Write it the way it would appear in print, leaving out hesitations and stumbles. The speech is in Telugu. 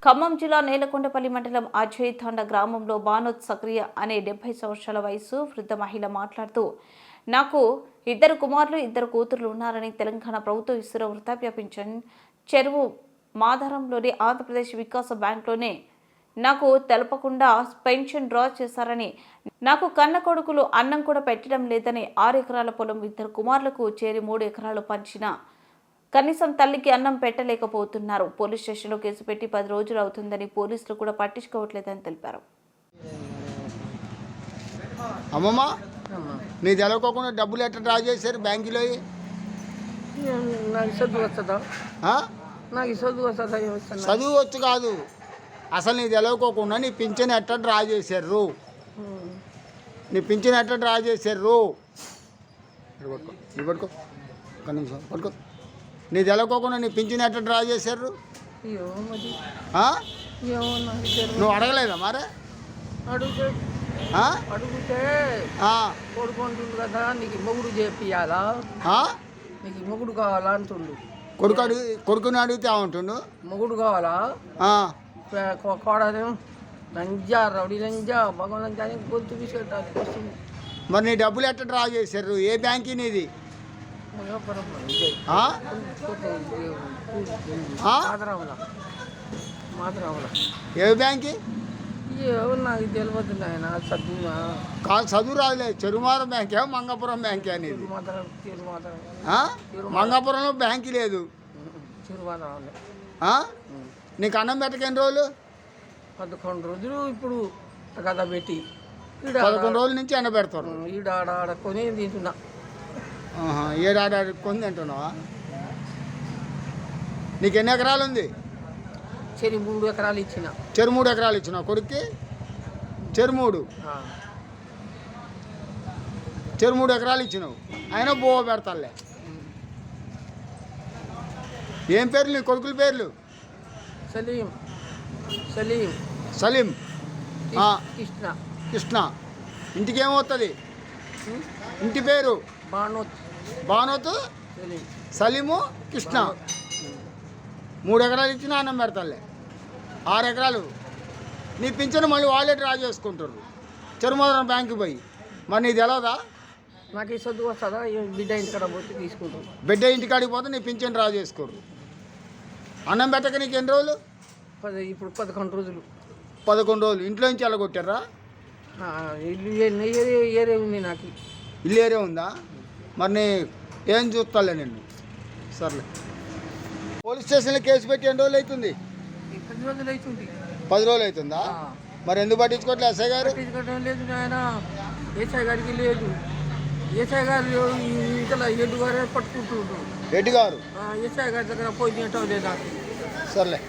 ఖమ్మం జిల్లా నేలకొండపల్లి మండలం అజయ్ తాండా గ్రామంలో బానోత్ సక్రియ అనే 70 సంవత్సరాల వయసు వృద్ధ మహిళ మాట్లాడుతూ, నాకు 2 కుమారులు 2 కూతుర్లు ఉన్నారని తెలంగాణ ప్రభుత్వం ఇస్తున్న వృద్ధాప్య పింఛన్ చెరువు మాధారంలోని ఆంధ్రప్రదేశ్ వికాస బ్యాంక్లోనే నాకు తెలపకుండా పెన్షన్ డ్రా చేశారని, నాకు కన్న కొడుకులు అన్నం కూడా పెట్టడం లేదని 6 ఎకరాల పొలం 2 కుమారులకు చేరి 3 ఎకరాలు పంచిన కనీసం తల్లికి అన్నం పెట్టలేకపోతున్నారు. పోలీస్ స్టేషన్లో కేసు పెట్టి 10 రోజులు అవుతుందని పోలీసులు కూడా పట్టించుకోవట్లేదని తెలిపారు. అమ్మమ్మ, నీ తెలవకోకుండా డబ్బులు ఎట్లా డ్రా చేశారు బ్యాంకులో? చదువు వచ్చు కాదు, అసలు నీ తెలవకోకుండా నీ పింఛన్ ఎట్లా డ్రా చేశారు? నీ పింఛన్ ఎట్లా డ్రా చేశారు? పట్టుకో ఒక్క నిమిషం పట్టుకో. నీ తెలవకోకుండా నీ పింఛన్ ఎట్లా డ్రా చేశారు? నువ్వు అడగలేదా మరి? అడిగితే కొడుకుంటుండు కదా, నీకు మొగుడు చేపియాలా, నీకు మొగుడు కావాలా అంటుండు. కొడుకుని అడిగితే ఉంటుండు మొగుడు కావాలా, కోడలు లంజా రౌడీ లంజా భగవంతా గొంతు విసిగట్టాలి వస్తుంది. మరి నీ డబ్బులు ఎట్లా డ్రా చేశారు? ఏ బ్యాంక్ ఇది? ఏ బ్యాంక్? నాకు తెలియదు నాయన, చదువు కాదు, చదువు రాదులే. చెరుమారం బ్యాంకే మంగాపురం బ్యాంకే అనేది? మంగాపురంలో బ్యాంక్ లేదు. నీకు అన్నం పెట్టక ఎన్ని రోజులు? 11 రోజులు ఇప్పుడు కదా పెట్టి 11 రోజుల నుంచి ఎండ పెడతారు. ఈడ ఆడ కొని తింటున్నా. ఏడాది కొంది అంటున్నావా? నీకు ఎన్ని ఎకరాలు ఉంది? చెరి 3 ఎకరాలు ఇచ్చిన. చెరు 3 ఎకరాలు ఇచ్చినావు కొడుక్కి? చెరు 3 ఎకరాలు ఇచ్చినావు, అయినా బోవ పెడతాలే. ఏం పేర్లు నీ కొడుకుల పేర్లు? సలీం సలీం సలీం, కృష్ణ కృష్ణ. ఇంటికి ఏమవుతుంది? ఇంటి పేరు బానోత్ సలీము కృష్ణ. 3 ఎకరాలు ఇచ్చినా అన్నం పెడతాలే. 6 ఎకరాలు నీ పింఛను మళ్ళీ వాళ్ళే డ్రా చేసుకుంటారు చెరుమూరం బ్యాంకు పోయి. మరి నీది తెలవదా? నాకు ఈ చదువు వస్తుందా? బిడ్డ ఇంటికాడ పోతే తీసుకుంటాం. బిడ్డ ఇంటికాడికి పోతే నీ పింఛన్ డ్రా చేసుకోరు. అన్నం పెట్టక నీకు ఎన్ని రోజులు? ఇప్పుడు 11 రోజులు. 11 రోజులు ఇంట్లో నుంచి వెళ్ళగొట్టారా? ఇల్లు ఏరే ఉంది, నాకు ఇల్లు ఏరే ఉందా? మరి నీ ఏం చూస్తాలే నిన్ను. సర్లే, పోలీస్ స్టేషన్లో కేసు పెట్టి ఎన్ని రోజులు అవుతుంది? 10 రోజులు అవుతుంది. 10 రోజులు అవుతుందా? మరి ఎందుకు పట్టించుకోవట్లేదు ఎస్ఐ గారు? పట్టించుకోవడం లేదు ఆయన, ఏసఐ గారికి లేదు. ఏసఐ గారు ఇంట్లో ఎడ్డు గారే పట్టుకుంటుండ్రు. రెడ్డి గారు ఏసఐ గారి దగ్గర పోయి తింటాం లేదా? సర్లే.